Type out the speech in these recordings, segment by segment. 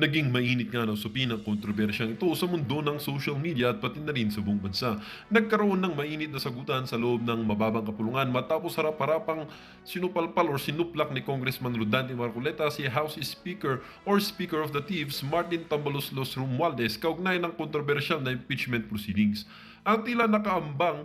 Naging mainit nga ng usapin ang kontrobersyang ito sa mundo ng social media at pati na rin sa buong bansa. Nagkaroon ng mainit na sagutan sa loob ng mababang kapulungan matapos harap-harapang sinupalpal o sinuplak ni Congressman Rodante Marcoleta si House Speaker or Speaker of the Thieves Martin Tambaloslos Romualdez kaugnay ng kontrobersyal na impeachment proceedings. Ang tila nakaambang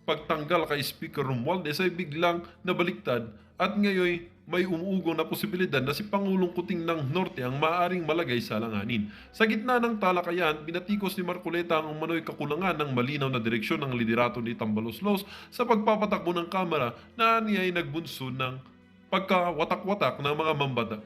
pagtanggal kay Speaker Romualdez ay biglang nabaliktad at ngayon may umuugong na posibilidad na si Pangulong Kuting ng Norte ang maaaring malagay sa alanganin. Sa gitna ng talakayan, binatikos ni Marcoleta ang umano'y kakulangan ng malinaw na direksyon ng liderato ni Tambaloslos sa pagpapatakbo ng Kamara na niya ay nagbunso ng pagkawatak-watak ng mga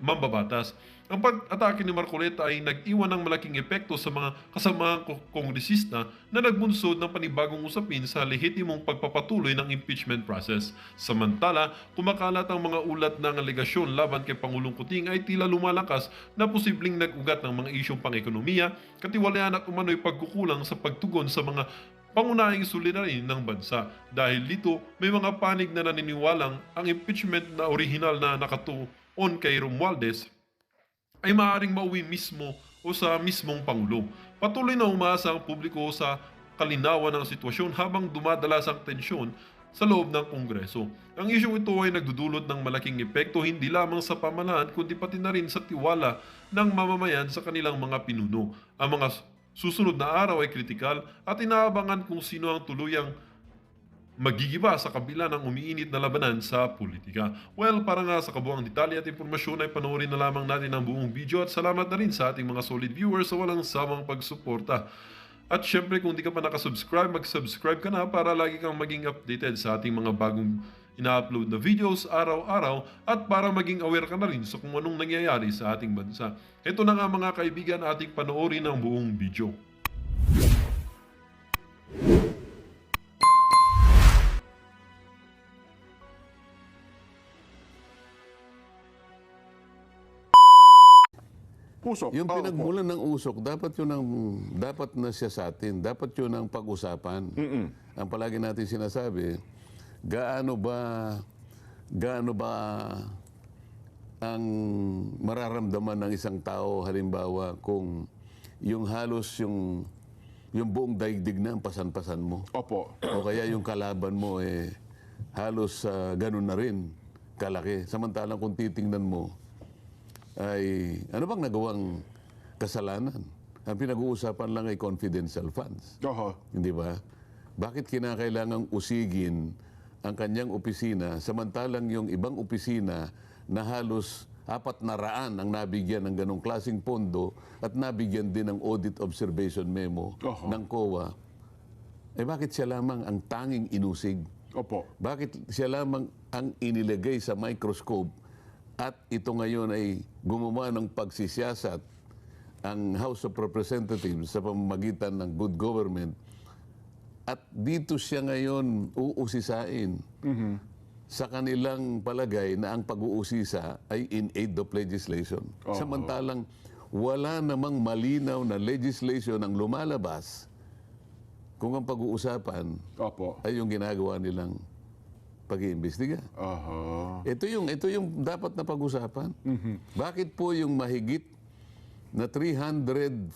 mambabatas. Ang pag-atake ni Marcoleta ay nag-iwan ng malaking epekto sa mga kasamahang kongresista na nagbunsod ng panibagong usapin sa lehitimong pagpapatuloy ng impeachment process. Samantala, kumakalat ang mga ulat ng alegasyon laban kay Pangulong Kuting ay tila lumalakas na posibleng nag-ugat ng mga isyong pang-ekonomiya, katiwalian at umano'y pagkukulang sa pagtugon sa mga pangunahing suliranin ng bansa. Dahil dito, may mga panig na naniniwalang ang impeachment na orihinal na nakatuon kay Romualdez ay maaaring mauwi mismo o sa mismong Pangulo. Patuloy na umaasa ang publiko sa kalinawan ng sitwasyon habang dumadalas ang tensyon sa loob ng Kongreso. Ang isyong ito ay nagdudulot ng malaking epekto hindi lamang sa pamahalaan kundi pati na rin sa tiwala ng mamamayan sa kanilang mga pinuno. Ang mga susunod na araw ay kritikal at inaabangan kung sino ang tuluyang magigiba sa kabila ng umiinit na labanan sa politika. Well, para nga sa kabuang detalye at impormasyon ay panoorin na lamang natin ang buong video at salamat na rin sa ating mga solid viewers sa walang samang pagsuporta. At syempre kung di ka pa nakasubscribe, mag-subscribe ka na para lagi kang maging updated sa ating mga bagong ina-upload na videos araw-araw at para maging aware ka na rin sa kung anong nangyayari sa ating bansa. Ito na nga mga kaibigan, ating panoorin ang buong video. Usok. Yung Oo, pinagmulan ng usok, dapat na siya sa atin. Dapat yun ang pag-usapan. Ang palagi natin sinasabi, gaano ba ang mararamdaman ng isang tao halimbawa kung yung halos yung buong daigdig na ang pasan-pasan mo. Opo. O kaya yung kalaban mo halos ganun na rin kalaki. Samantalang kung titingnan mo, ay ano bang nagawang kasalanan? Ang pinag-uusapan lang ay confidential funds. Oho. Hindi ba? Bakit kinakailangang usigin ang kanyang opisina samantalang yung ibang opisina na halos 400 ang nabigyan ng ganong klaseng pondo at nabigyan din ng audit observation memo ng COA, bakit siya lamang ang tanging inusig? Opo. Bakit siya lamang ang inilagay sa microscope at ito ngayon ay gumawa ng pagsisiyasat ang House of Representatives sa pamamagitan ng good government at dito siya ngayon uusisain sa kanilang palagay na ang pag-uusisa ay in aid of legislation. Samantalang wala namang malinaw na legislation ang lumalabas kung ang pag-uusapan Opo. ay yung ginagawa nilang pag-iimbestiga. Oho. Ito yung dapat na pag-usapan. Bakit po yung mahigit na 350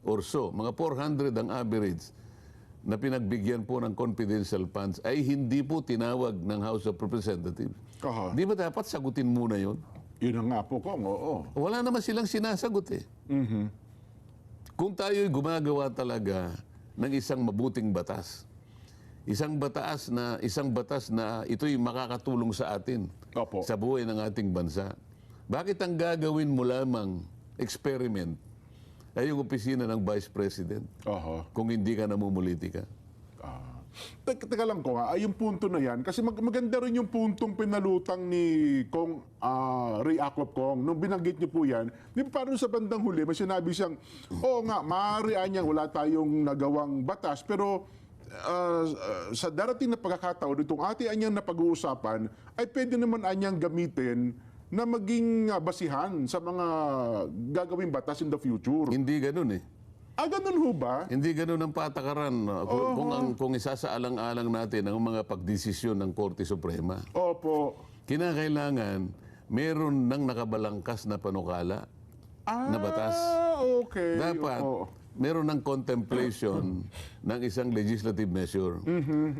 or so, mga 400 ang average na pinagbigyan po ng confidential funds ay hindi po tinawag ng House of Representatives? Oho. Di ba dapat sagutin muna yon? Yun ang nga po kong, oo. Wala naman silang sinasagot Kung tayo'y gumagawa talaga ng isang mabuting batas, isang batas na ito'y makakatulong sa atin Opo. sa buhay ng ating bansa. Bakit ang gagawin mo lamang experiment ay yung opisina ng Vice President Oho. kung hindi ka namumulitika? Teka lang ko nga, yung punto na yan, kasi maganda rin yung puntong pinalutang ni Kong Ray Acop Kong. Nung binanggit niyo po yan, di ba parang sa bandang huli, may sinabi siyang, oo nga, maaari anyang wala tayong nagawang batas, pero sa darating na pagkakataon, itong ating anyang na pag-uusapan, ay pwede naman anyang gamitin na maging basihan sa mga gagawing batas in the future. Hindi ganun Ganun ho ba? Hindi ganun ang patakaran. Kung isasaalang-alang natin ang mga pagdesisyon ng Korte Suprema. Opo. Kinakailangan meron ng nakabalangkas na panukala na batas. Okay. Dapat Oo. meron ng contemplation ng isang legislative measure.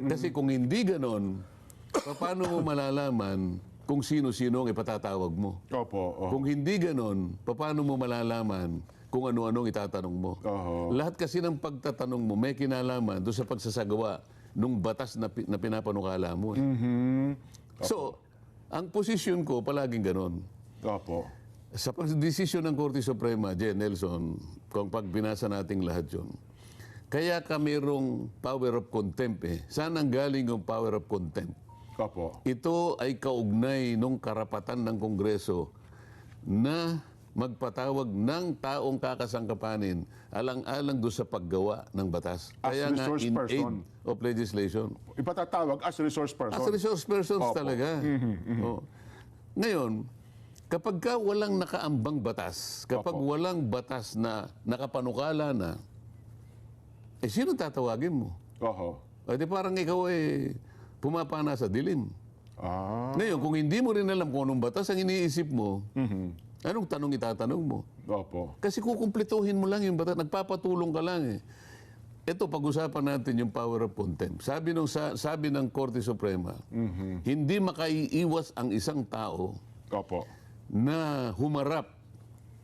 Kasi kung hindi ganon, paano mo malalaman kung sino-sino ang ipatatawag mo? Opo. Kung hindi ganon, paano mo malalaman kung ano-anong itatanong mo? Oho. Lahat kasi ng pagtatanong mo may kinalaman doon sa pagsasagawa ng batas na pinapanukala mo. So, ang posisyon ko palaging ganon. Opo. Sa pagdesisyon ng Korte Suprema, Jen Nelson, kung pagbinasa nating lahat yun, kaya ka mayroong power of contempt eh. Saan ang galing yung power of contempt? Opo. Ito ay kaugnay ng karapatan ng Kongreso na magpatawag ng taong kakasangkapanin alang-alang doon sa paggawa ng batas. As Kaya nga resource in person. aid of legislation. Ipatatawag as resource person. As resource persons Opo. talaga. Oo. Ngayon, kapag ka walang nakaambang batas, kapag Opo. walang batas na nakapanukala na, sino tatawagin mo? Oho. Di parang ikaw pumapana sa dilim. Ah. Ngayon, kung hindi mo rin alam kung anong batas ang iniisip mo, anong tanong itatanong mo? Opo. Kasi kukumpletuhin mo lang yung batas, nagpapatulong ka lang eh. Ito, pag-usapan natin yung power of contempt. Sabi ng Korte Suprema, hindi makaiiwas ang isang tao Opo. na humarap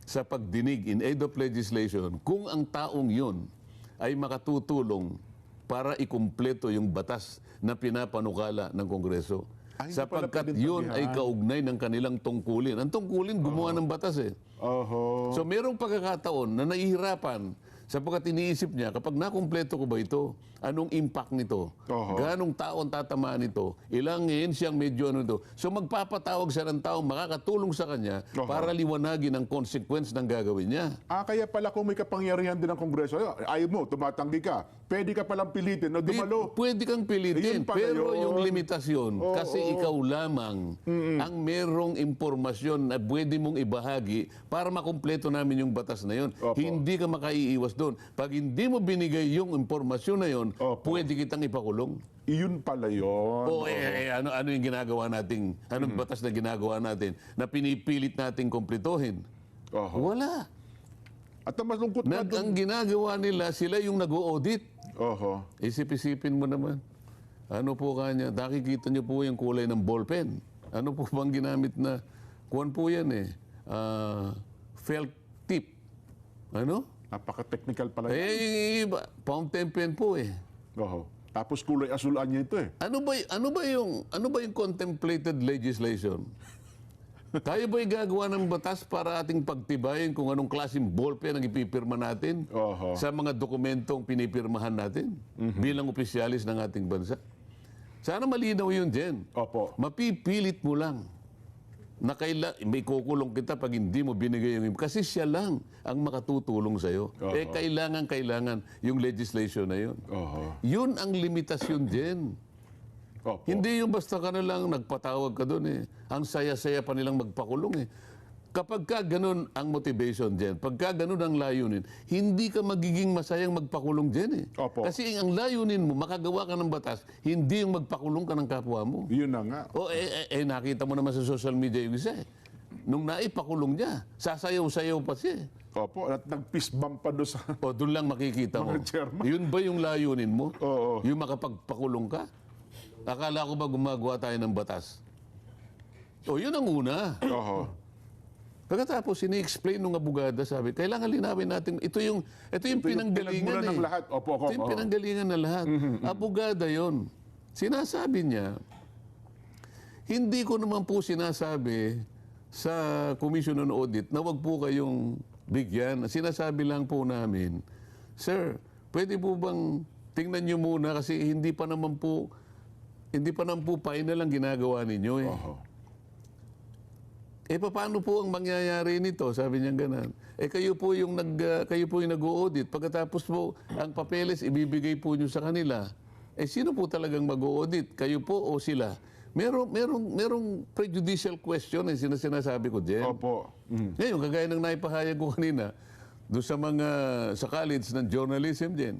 sa pagdinig in aid of legislation kung ang taong yun ay makatutulong para ikumpleto yung batas na pinapanukala ng Kongreso. Ay, hindi pala Sapagkat pwedeng yun ay tabihan. kaugnay ng kanilang tungkulin. Ang tungkulin, gumawa ng batas eh. Oho. So merong pagkakataon na nahihirapan sapagkat iniisip niya, kapag nakumpleto ko ba ito, anong impact nito? Oho. Ganong taon tatamaan ito? Ilang siyang medyo ano ito? So magpapatawag siya ng taong makakatulong sa kanya Oho. para liwanagin ang consequence ng gagawin niya. Kaya pala kung may kapangyarihan din ng Kongreso, ayaw mo, tumatanggi ka, pwede ka palang pilitin na dumalo. Pwede kang pilitin, Yun pala pero yun. yung limitasyon, kasi ikaw lamang ang merong impormasyon na pwede mong ibahagi para makumpleto namin yung batas na yun. Opo. Hindi ka makaiiwas doon. Pag hindi mo binigay yung impormasyon na yun, Opo. pwede kitang ipakulong. Iyon pala yun. O ano yung ginagawa nating, anong batas na ginagawa natin na pinipilit nating kumpletuhin? Oho. Wala. At ang malungkot na Ang ginagawa nila, sila yung nag-o-audit. Oho. Isip-isipin mo naman. Ano po kanya? Nakikita niyo po yung kulay ng ballpen. Ano po bang ginamit na? Kuwan po yan felt tip. Ano? Napaka-technical pala yan. Iba. Fountain pen po eh. Oho. Tapos kulay asulan niya ito eh. Ano ba yung contemplated legislation? Tayo ba'y gagawa ng batas para ating pagtibayin kung anong klaseng ballpen ang ipipirma natin Oho. sa mga dokumentong pinipirmahan natin bilang opisyalis ng ating bansa? Sana malinaw yun, Jen. Opo. Mapipilit mo lang na may kukulong kita pag hindi mo binigay yung kasi siya lang ang makatutulong sa'yo. Oho. Kailangan yung legislation na yun. Oho. Yun ang limitasyon, Jen. Opo. Hindi yung basta ka na lang nagpatawag ka doon eh. Ang saya-saya pa nilang magpakulong eh. Kapag ka ganun ang motivation dyan, pagka ganun ang layunin, hindi ka magiging masayang magpakulong dyan eh. Opo. Kasi ang layunin mo, makagawa ka ng batas, hindi yung magpakulong ka ng kapwa mo. Yun na nga. O nakita mo naman sa social media yung isa eh. Nung naipakulong niya, sasayaw-sayaw pa siya eh. Opo. At nag-fist bump pa doon sa... O doon lang makikita mo. Mga chairman. Yun ba yung layunin mo? Oo. Yung makapagpakulong ka? Akala ko ba gumagawa tayo ng batas? O yun ang una. Oho. Pagkatapos, ini-explain nung abogada, sabi, kailangan linawin natin, ito yung pinanggalingan pinagmulan ng lahat. Opo, opo, Ito yung opo. pinanggalingan na lahat. Abogada yon. Sinasabi niya, hindi ko naman po sinasabi sa Commission on Audit na wag po kayong bigyan. Sinasabi lang po namin, Sir, pwede po bang tingnan niyo muna kasi hindi pa naman po final ang ginagawa ninyo eh. Oho. Paano po ang mangyayari nito? Sabi niya ganun. Kayo po yung nag-audit. Pagkatapos po, ang papeles ibibigay po niyo sa kanila. Sino po talagang mag-audit? Kayo po o sila? Merong prejudicial question sinasabi ko diyan. Opo. Ngayon, kagaya ng naipahayag ko kanina, doon sa college ng journalism din.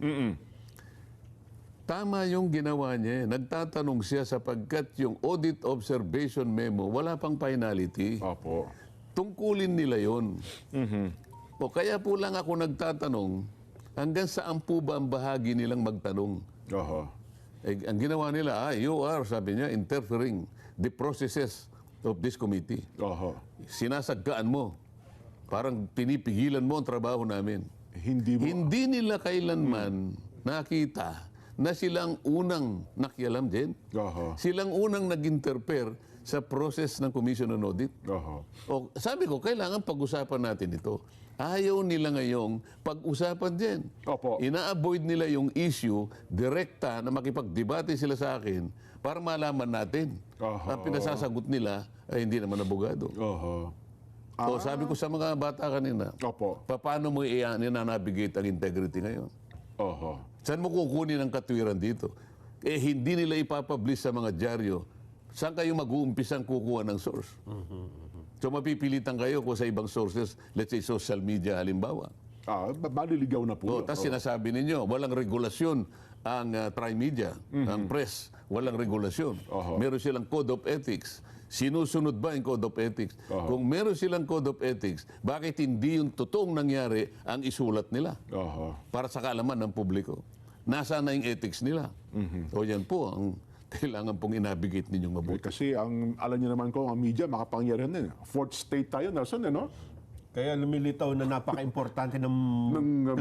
Tama yung ginawa niya. Nagtatanong siya sapagkat yung audit observation memo, wala pang finality. Opo. Tungkulin nila yon. O kaya po lang ako nagtatanong, hanggang saan po ba ang bahagi nilang magtanong? Oho. Eh, ang ginawa nila, you are, sabi niya, interfering the processes of this committee. Oho. Sinasagkaan mo. Parang pinipigilan mo ang trabaho namin. Hindi mo. Hindi nila kailanman nakita na silang unang nakialam din. Oho. Silang unang nag-interfere sa process ng Commission on Audit. Oho. O, sabi ko, kailangan pag-usapan natin ito. Ayaw nila ngayong pag-usapan din. Opo. Ina-avoid nila yung issue, direkta na makipagdebate sila sa akin para malaman natin. Oho. Ang pinasasagot nila ay hindi naman abogado. Oho. O, sabi ko sa mga bata kanina, Opo. paano mo i-navigate ang integrity ngayon? Oho. Saan mo kukunin ang katwiran dito? Eh, hindi nila ipapublish sa mga dyaryo. Saan kayo mag-uumpisang kukuha ng source? So, mapipilitan kayo kung sa ibang sources, let's say social media halimbawa. Maliligaw na po. O, tapos sinasabi ninyo, walang regulasyon ang tri-media, ang press, walang regulasyon. Oho. Meron silang code of ethics. Sinusunod ba yung code of ethics? Kung meron silang code of ethics, bakit hindi yung totoong nangyari ang isulat nila? Oho. Para sa kaalaman ng publiko. Nasaan na yung ethics nila? O yan po ang kailangan pong inabigate ninyong mabuti. Kasi alam niyo naman ko, ang media, makapangyarihan din. Fourth state tayo, Nelson, no? Kaya lumilitaw na napaka-importante ng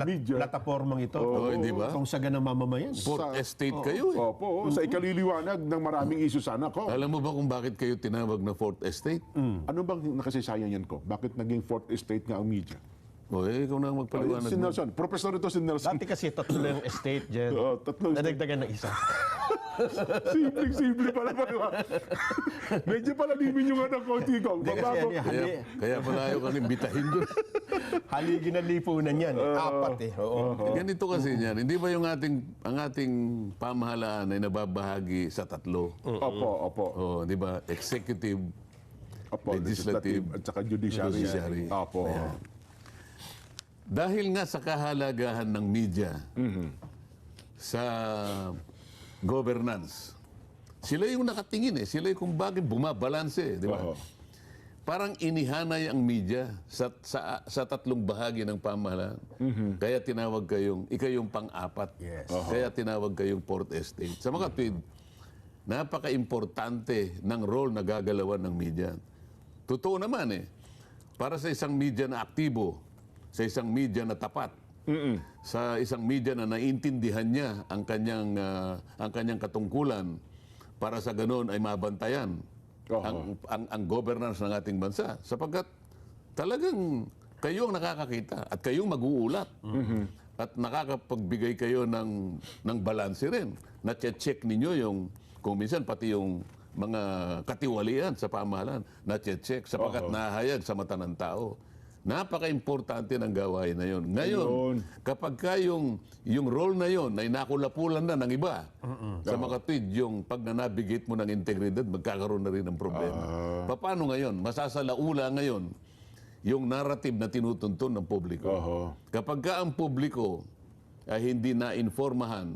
media. platapormang ito. Hindi ba? Kung saga ng mamamayan. Fourth estate kayo eh. Opo, sa ikaliliwanag ng maraming issue sana ko. Alam mo ba kung bakit kayo tinawag na fourth estate? Ano bang nakasaysayan yan ko? Bakit naging fourth estate nga ang media? O ikaw na ang magpaliwanag Si mo. Nelson, professor ito si Nelson. Dati kasi tatlo na yung estate dyan. Oo, tatlo estate. Nadagdagan ng isa. Simple pala ba? Medyo pala limin yung anak ko, Tikong. Hindi kasi Babago. yan, Kaya pala ayaw kang imbitahin doon. haligi na lipunan yan. Apat eh. Oo. Ganito kasi niyan. Hindi ba yung ang ating pamahalaan ay nababahagi sa tatlo? Opo. O, di ba? Executive, Opo, legislative, at saka judiciary. judiciary. Opo. Dahil nga sa kahalagahan ng media sa governance, sila yung nakatingin eh. Sila yung kung bakit bumabalanse, di ba? Oho. Parang inihanay ang media sa tatlong bahagi ng pamahalaan. Kaya tinawag ikayong pang-apat. Yes. Kaya tinawag kayong fourth estate. Sa mga tweet, napaka-importante ng role na gagalawan ng media. Totoo naman eh. Para sa isang media na aktibo, sa isang media na tapat, sa isang media na naiintindihan niya ang kanyang katungkulan, para sa ganoon ay mabantayan ang governance ng ating bansa. Sapagkat talagang kayo ang nakakakita at kayong mag-uulat. At nakakapagbigay kayo ng balanse rin. Na-check ninyo yung, kung minsan pati yung mga katiwalian sa pamahalaan, na-check sapagkat nahayag sa mata ng tao. Napaka-importante ng gawain na yun. Ngayon, kapag ka yung role na yun ay nakulapulan na ng iba, sa mga tweet, yung pag na-navigate mo ng integridad, magkakaroon na rin ng problema. Paano ngayon? Masasalaula ngayon yung narrative na tinutuntun ng publiko. Kapag ka ang publiko ay hindi na-informahan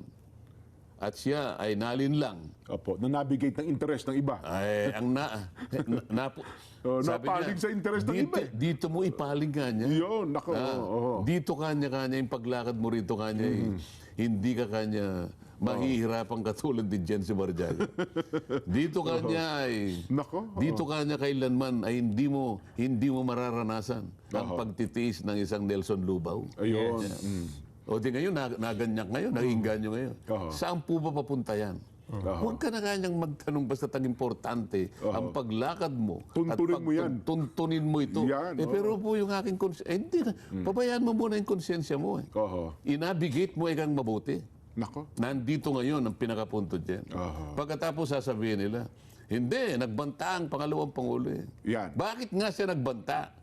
at siya ay nalinlang, Opo, na-navigate ng interest ng iba. ay ang Napalig sa interest ng iba. dito mo ipaling kanya. Yun, nako. Dito kanya-kanya yung paglakad mo rito kanya, hindi ka kanya mahihirapan katulad ni Jensi Marjal. Dito kanya ay, Nako. dito kanya kailanman ay hindi mo mararanasan ang pagtitiis ng isang Nelson Lubao. Ayun. O di ngayon, naganyak ngayon, nag-inganyo ngayon. Saan po ba papunta yan? Huwag ka na kanyang magtanong basta't ang importante ang paglakad mo. Tuntunin mo yan. Tuntunin mo ito. Yan, pero po yung aking konsensya, hindi na, pabayaan mo muna yung konsensya mo. Inabigate mo ikang mabuti. Nako. Nandito ngayon ang pinakapunto dyan. Pagkatapos sasabihin nila, hindi, nagbanta ang pangalawang Pangulo. Yan. Bakit nga siya nagbanta?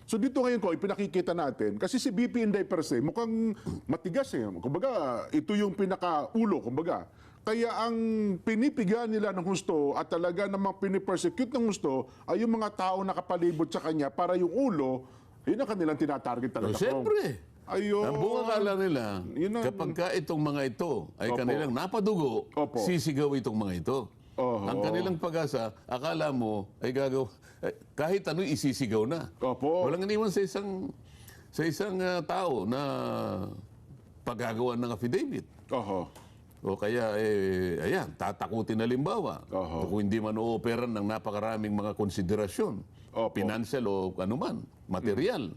So dito ngayon ko, ipinakikita natin, kasi si BP Inday per se, mukhang matigas eh. Kumbaga, ito yung pinakaulo, kumbaga. Kaya ang pinipigan nila ng husto at talaga namang pinipersecute ng husto ay yung mga tao nakapalibot sa kanya para yung ulo, yun ang kanilang tinatarget talaga. Siyempre. Ayun. Ang buong akala nila, Yun ang- kapag ka itong mga ito ay kanilang napadugo, Opo. sisigaw itong mga ito. Ang kanilang pag-asa, akala mo ay gagaw, kahit ano isisigaw na. Opo. Walang iniwan sa sa isang tao na paggagawa ng affidavit. Oho. O kaya, ayan, tatakutin halimbawa. Oho. Kung hindi man ooperan ng napakaraming mga konsiderasyon, Opo. financial o anuman, material.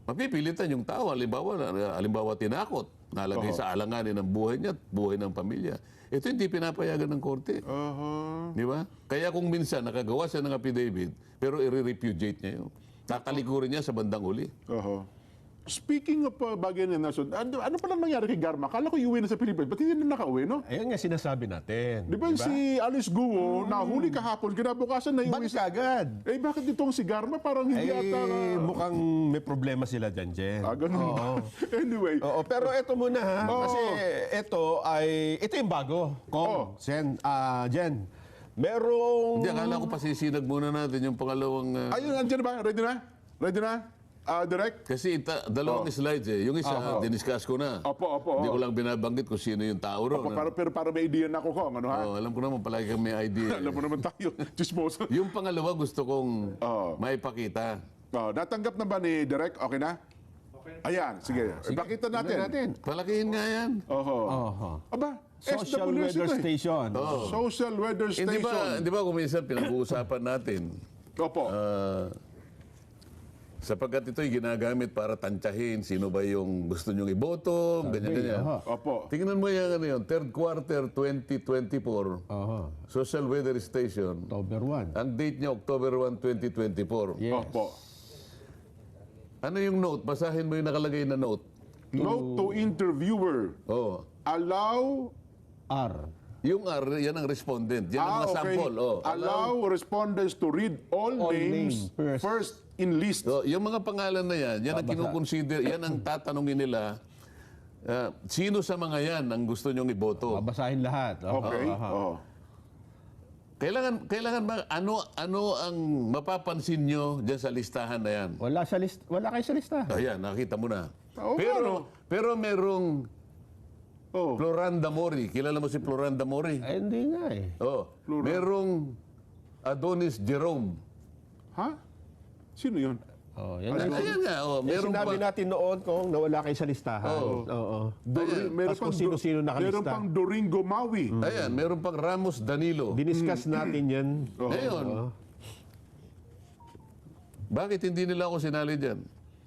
Mapipilitan yung tao, halimbawa tinakot, nalagay sa alanganin ng buhay niya at buhay ng pamilya. Ito hindi pinapayagan ng korte. Oho. Di ba? Kaya kung minsan nakagawa siya ng affidavit, pero i-repudiate niya yun. Tatalikurin niya sa bandang huli. Oho. Speaking of bagay na nasun, ano pala nangyari kay Garma? Kala ko iuwi na sa Pilipinas. Ba't hindi na nakauwi, no? Ayun nga sinasabi natin. Di ba yung si Alice Guo, nahuli kahapon, kinabukasan na iuwi Balik sa... agad. Eh, bakit itong si Garma parang hindi Eh, ata... mukhang may problema sila dyan, Jen. Ganun ba? Anyway. Oo, pero ito muna ha. Kasi ito yung bago. Jen, merong... Hindi, akala ko pasisinag muna natin yung pangalawang... Ayun, andyan na ba? Ready na? Ready na? Direct? Kasi dalawang slides eh. Yung isa, diniscuss ko na. Opo. Hindi ko lang binabanggit kung sino yung tao ron. Pero para may idea na ako kung ano ha? Alam ko naman, palagi kang may idea. Alam mo naman tayo, chismoso. Yung pangalawa gusto kong maipakita. Natanggap na ba ni Direct? Okay na? Ayan, sige. Ipakita natin. Palakihin nga yan. Oho. Aba, Social SWS Weather ito eh. Station. Social Weather Hindi Station. ba kung minsan pinag-uusapan natin, Opo. sapagkat ito'y ginagamit para tantyahin sino ba yung gusto nyong iboto, ganyan-ganyan. Opo. Tingnan mo yan, ano yun, third quarter 2024, Social Weather Station. October 1. Ang date niya, October 1, 2024. Yes. Opo. Ano yung note? Basahin mo yung nakalagay na note. Note to interviewer. Oh. Allow... R. Yung R, yan ang respondent. Yan ang mga sample. Oh. Allow respondents to read all names names first in list. So, yung mga pangalan na yan, yan ang kinukonsider, yan ang tatanungin nila. Sino sa mga yan ang gusto nyong iboto? Babasahin lahat. Okay. Oh. Kailangan ba, ano ang mapapansin nyo dyan sa listahan na yan? Wala kayo sa lista. Ayan, nakita mo na. Oo, Pero merong Oh. Floranda Mori. Kilala mo si Floranda Mori? Ay, hindi nga eh. Oh. Merong Adonis Jerome. Ha? Sino yun? Yan Ayan nga. Oh, meron sinabi pa. natin noon kung nawala kayo sa listahan. Oo. Meron Tapos kung sino-sino nakalista. Meron pang Doringo Maui. Ayan, meron pang Ramos Danilo. Diniscuss natin yan. Ngayon, bakit hindi nila ako sinali dyan?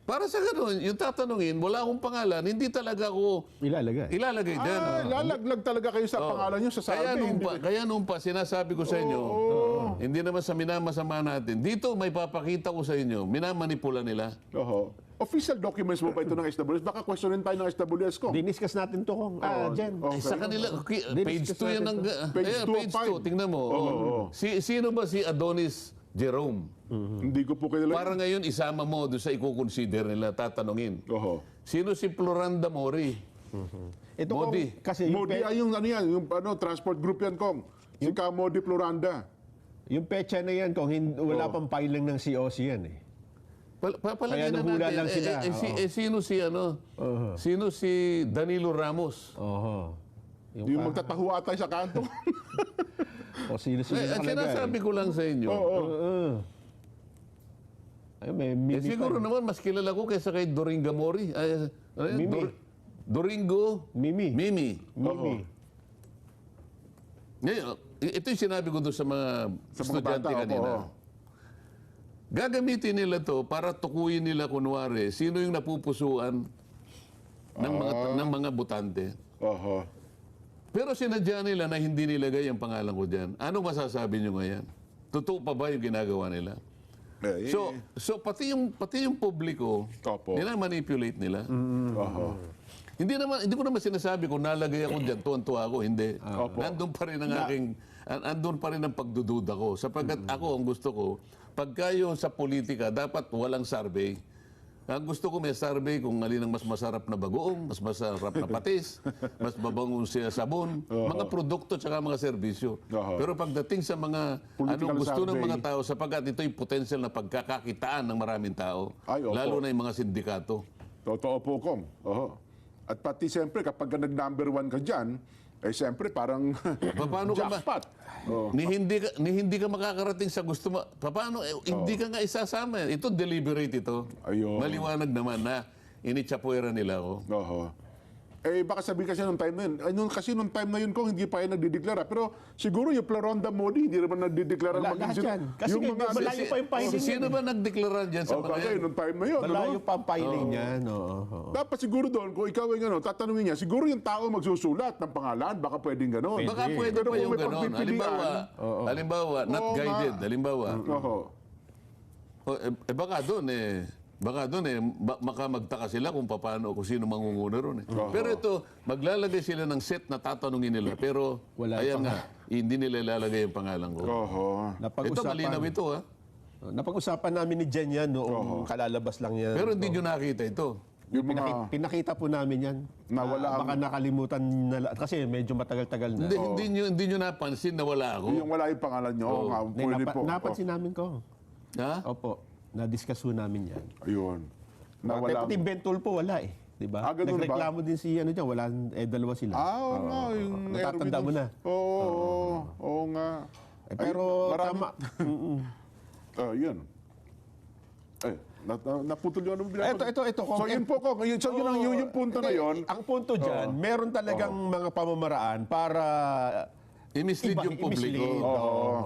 Para sa ganun, yung tatanungin, wala akong pangalan, hindi talaga ako ilalagay dyan. Lalaglag talaga kayo sa pangalan nyo sa sabi. Kaya nung pa, sinasabi ko sa inyo, hindi naman sa minamasama natin, dito may papakita ko sa inyo, minamanipula nila. Oho. Official documents mo ba ito ng SWS? Baka questionin tayo ng SWS ko. Diniscuss natin to kung Jen. Okay. Sa kanila, page 2 yan. Page 2 2, tingnan mo. Sino ba si Adonis Jerome? Hindi ko po kilala. Para ngayon, isama mo doon sa i-consider nila, tatanungin. Oho. Sino si Floranda Mori? Ito Modi. Kasi yung, Modi ay yung ano yan, yung transport group yan, Kong. Si Modi Floranda. yung pecha na yan, kung wala pang filing ng COC yan eh. Palagay Kaya na nahula natin. lang sila. Sino si Sino si Danilo Ramos? Yung magtataho ata sa kanto. O sino-sino Ang nakalagay. sinasabi ko lang sa inyo. Ay, may Mimi Siguro pa. naman, mas kilala ko kaysa kay Doringa Mori. Mimi. Doringo Mimi. Ngayon, ito yung sinabi ko doon sa mga estudyante bata, kanina. Gagamitin nila to para tukuyin nila kunwari sino yung napupusuan ng mga botante. Oho. Pero sinadya nila na hindi nilagay ang pangalan ko dyan. Ano masasabi nyo ngayon? Totoo pa ba yung ginagawa nila? So pati yung publiko, Opo. nila-manipulate nila. Oho. Hindi ko naman sinasabi kung nalagay ako diyan, tuwan-tuwa ako, hindi. Nandun pa rin andun pa rin ang pagdududa ko. Sapagkat ako, ang gusto ko, pagka yung sa politika, dapat walang survey. Ang gusto ko may survey kung alin ang mas masarap na bagoong, mas masarap na patis, mas babangong siya sabon, mga produkto at mga serbisyo. Pero pagdating sa mga Political gusto ng survey. mga tao, sapagkat ito'y potential na pagkakakitaan ng maraming tao, Ay, opo. lalo na yung mga sindikato. Totoo po, Kong. Oho. At pati siyempre, kapag nag-number 1 ka dyan, eh siyempre parang Paano ka jackpot. ni hindi ka makakarating sa gusto mo. Paano? Hindi ka nga isasama. Ito deliberate ito. Ayun. Maliwanag naman na initsapuera nila ako. Oho. Eh, baka sabihin kasi nung time na yun. Kasi nung time na yun ko, hindi pa yan nagdideklara. Pero siguro yung Floronda Modi, hindi naman nagdideklara. Lahat yan. Kasi malayo pa yung filing Sino ba nagdeklara dyan sa mga Okay, yan? nung time na yun. Malayo ano? pa ang filing niyan. Oo. Dapat siguro doon, kung ikaw yung tatanungin niya, siguro yung tao magsusulat ng pangalan, baka pwedeng gano'n. Baka pwede Pero pa kung yung may gano'n. pagpipilian, Halimbawa, not Oo nga. guided. Halimbawa. Oho. Baka doon baka magtaka sila kung paano, kung sino mangunguna ron. Pero ito, maglalagay sila ng set na tatanungin nila. Pero, Wala ayan nga, hindi nila ilalagay yung pangalan ko. Oho. Ito, malinaw ito, ha? Napag-usapan namin ni Jen yan noong kalalabas lang yan. Pero hindi nyo nakita ito. Yung mga Pinakita po namin yan. Nawala ang- Baka nakalimutan na kasi medyo matagal-tagal na. Hindi nyo napansin na wala ako. yung wala yung pangalan niyo. Oo nga, Hindi, pwede po. napansin namin ko. Ha? Opo, na-discuss po namin yan. Ayun. Nawala. Pati Bentol po wala eh. Diba? Ah, ganun ba? Nagreklamo din si ano dyan, wala, dalawa sila. Oo nga, yung Natatanda Erwin. mo na. Oo nga. Eh, pero tama. Yun. Naputol yun. Ito. So yun po ko. So yung punto na yun. Ang punto dyan, meron talagang mga pamamaraan para I-mislead yung publiko.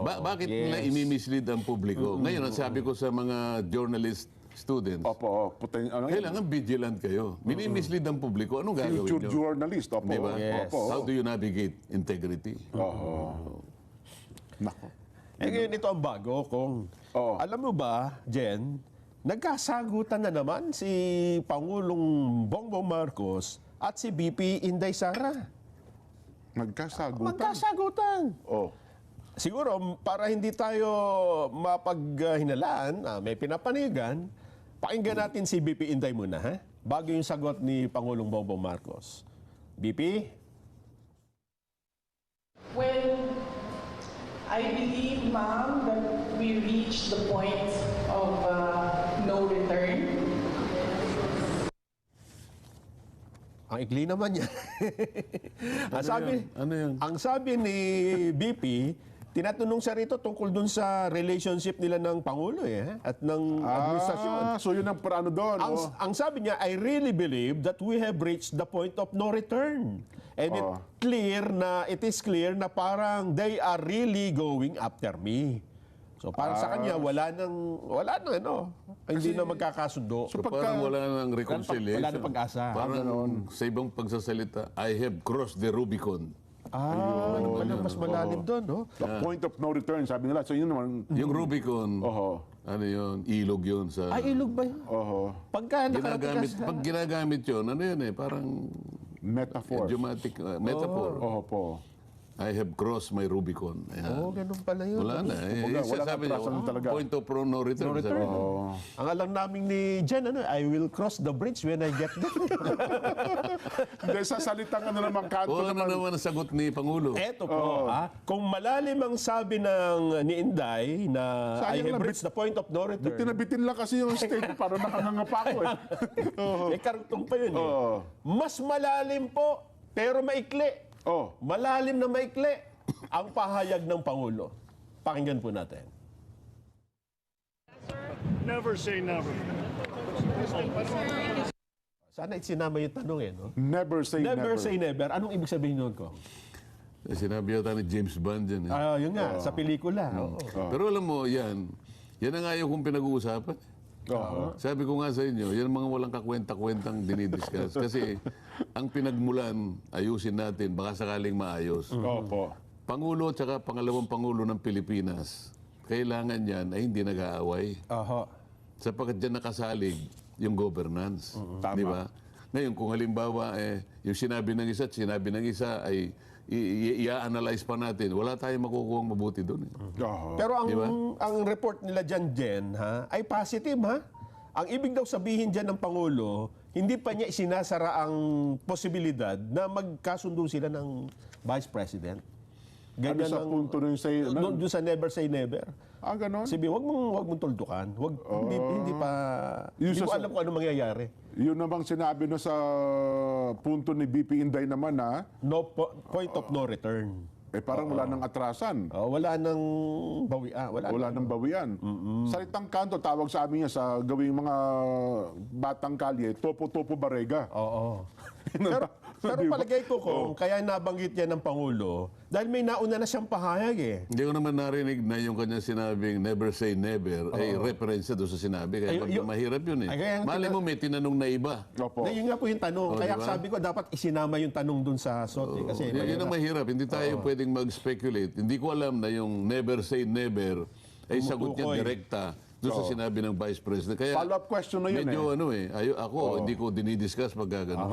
i-mislead. Bakit nila i-mislead ang publiko? Ngayon, ang sabi ko sa mga journalist students, Opo. kailangan vigilant kayo. Mini-mislead ang publiko. Anong gagawin Future nyo? journalist. Opo. Di ba? Yes. Opo. How do you navigate integrity? Nako. Ngayon ito ang bago kung Oo. alam mo ba, Jen, nagkasagutan na naman si Pangulong Bongbong Marcos at si BP Inday Sara. Magkasagutan. Magkasagutan. Oh. Siguro, para hindi tayo mapaghinalaan, may pinapanigan, pakinggan natin si BP Inday muna, ha? Bago yung sagot ni Pangulong Bongbong Marcos. BP? Well, I believe, ma'am, that we reached the point of no return. Ang ikli naman yan. Ano yun? Ang sabi ni BP, tinatanong siya rito tungkol dun sa relationship nila ng Pangulo at ng administrasyon. So yun ang parano doon. Ang sabi niya, I really believe that we have reached the point of no return. And it is clear na parang they are really going after me. So parang sa kanya, wala nang hindi na magkakasundo. So parang wala nang reconciliation. Wala nang pag-asa. Parang sa ibang pagsasalita, I have crossed the Rubicon. Mas malalim doon, no? The point of no return, sabi nila. So yun naman. Yung Rubicon, Oho. ano yun, ilog yun sa... Ay, ilog ba yun? Oho. Pagka nakarating ka sa... Pag ginagamit yun, ano yun parang Metaphor. idiomatic metaphor. Oho po. I have crossed my Rubicon. Ayan. ganun pala yun. Wala na. Kumbaga, wala Sabi kang trasan talaga. point of no return. No return. Sabi niya. Ang alam namin ni Jen, I will cross the bridge when I get there. Hindi, sa salitang naman kanto O ano naman ang sagot ni Pangulo? Eto po, kung malalim ang sabi ni Inday na I Sayang have lang, reached the point of no return, Tinabitin lang kasi yung state para nakanganga ako eh. karugtong pa yun Oo. Mas malalim po, pero maikli. Oh. Malalim na maikli ang pahayag ng Pangulo. Pakinggan po natin. Never say never. Sana isinama yung tanong no? Never say never. Never say never. Anong ibig sabihin nun ko? Sinabi yata ni James Bond yan. Yun nga, sa pelikula. Oo. Pero alam mo, yan ang ayaw kong pinag-uusapan. Sabi ko nga sa inyo, yan mga walang kakwenta-kwentang dinidiscuss. Kasi ang pinagmulan, ayusin natin, baka sakaling maayos. Opo. Pangulo at saka pangalawang Pangulo ng Pilipinas, kailangan yan ay hindi nag-aaway. Oho. Sapagkat dyan nakasalig yung governance. Tama. Di ba? Ngayon, kung halimbawa, yung sinabi ng isa at sinabi ng isa ay i-analyze pa natin, wala tayong makukuha mabuti doon. Oho. Pero Diba? ang report nila dyan, Jen, ay positive, ha? Ang ibig daw sabihin dyan ng Pangulo, hindi pa niya isinasara ang posibilidad na magkasundo sila ng Vice President. Ano sa punto nun say... Doon sa never say never. ganon? Sabi, wag mong tuldukan. Hindi pa... Yung Hindi ko sa- alam kung ano mangyayari. Yun namang sinabi na sa punto ni BP Inday naman na Point of no return. parang wala nang atrasan. Wala nang bawian. Wala nang bawian. Salitang kanto, tawag sa amin yan sa gawing mga batang kalye, topo-topo barega. Oo. pero palagay ko kung kaya nabanggit yan ng Pangulo, dahil may nauna na siyang pahayag eh. Hindi ko naman narinig na yung kanya sinabing never say never, ay referensya doon sa sinabi. Kaya mahirap yun eh. Ay, kaya Mali mo may tinanong na iba. Opo. Yun nga po yung tanong. Kaya diba? sabi ko dapat isinama yung tanong dun sa SOT. Kasi Yun ang mahirap. Hindi tayo pwedeng mag-speculate. Hindi ko alam na yung never say never ay sagot niya Tumutukoy. direkta doon sa sinabi ng Vice President. Kaya Follow-up question na yun medyo ako hindi ko dinidiscuss pag gano'n.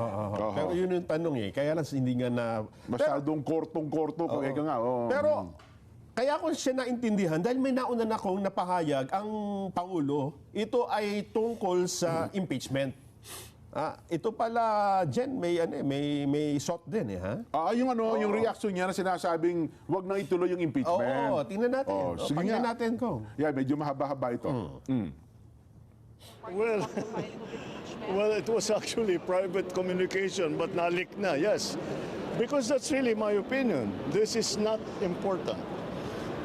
Pero yun yung tanong eh. Kaya lang hindi nga na... Masyadong kortong-korto kung eka nga. Pero kaya ko siya naintindihan dahil may nauna na akong napahayag ang Pangulo, ito ay tungkol sa impeachment. Ito pala, Jen, may shot din eh, ha? Yung reaction niya na sinasabing wag na ituloy yung impeachment. Oo, tingnan natin. Sige Pakinggan nga. natin ko. Yeah, medyo mahaba-haba ito. Well, well, it was actually private communication, but nalik na, yes. Because that's really my opinion. This is not important.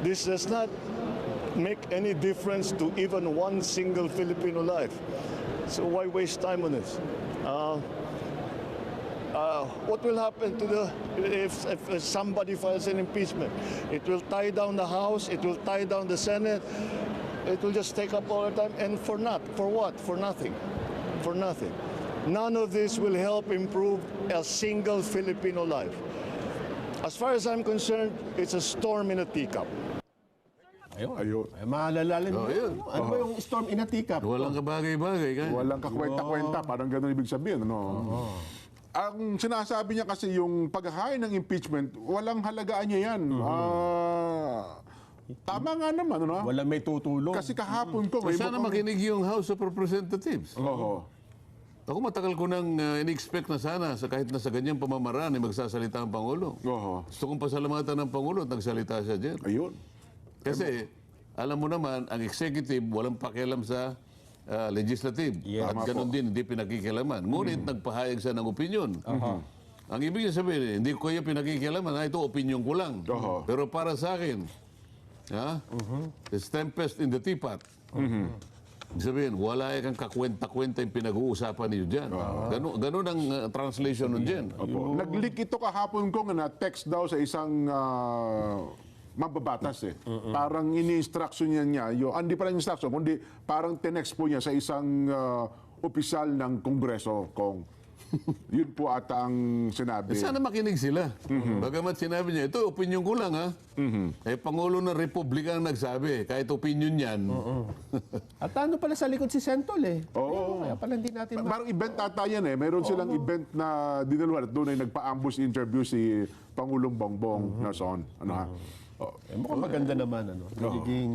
This does not make any difference to even one single Filipino life. So why waste time on this? What will happen to if somebody files an impeachment? It will tie down the House. It will tie down the Senate. It will just take up all the time. And for what? For nothing. For nothing. None of this will help improve a single Filipino life. As far as I'm concerned, it's a storm in a teacup. Ayun. Ay, malalalim yun. Ano ba yung storm in a teacup? Walang kabagay-bagay. Walang kakwenta-kwenta, parang gano'n ibig sabihin. Ang sinasabi niya kasi yung paghahain ng impeachment, walang halagaan niya yan. Tama nga naman, ano? Walang may tutulong. Kasi kahapon ko, may Sana makinig yung House of Representatives. Oo. Ako matagal ko nang in-expect na sana kahit na sa ganyang pamamaraan ay magsasalita ang Pangulo. Oo. Gusto kong pasalamatan ng Pangulo at nagsalita siya dyan. Ayun. Kasi alam mo naman, ang executive walang pakialam sa legislative. Yeah. At ganun din, hindi pinakikialaman. Ngunit nagpahayag siya ng opinion. Ang ibig niya sabihin, hindi ko kaya pinakikialaman. Ito, opinion ko lang. Pero para sa akin, it's tempest in the teapot. Ibig sabihin, wala kang kakwenta-kwenta yung pinag-uusapan niyo dyan. Ganun ang translation nun dyan. Nag-leak ito kahapon ko na text daw sa isang mababatas eh. Parang ini-instruction niya, hindi pa lang instruction, kundi parang tinext po niya sa isang opisyal ng Kongreso, Yun po ata ang sinabi. Sana makinig sila. Bagamat sinabi niya, ito, opinion ko lang ha. Pangulo ng Republika ang nagsabi, kahit opinion yan. At ano pala sa likod si Sentol eh. Oo. Kaya pala hindi natin Parang event ata yan eh. Meron silang event na dinaluhan at doon ay nagpa-ambush interview si Pangulong Bongbong Nason. mukhang maganda naman. Nagiging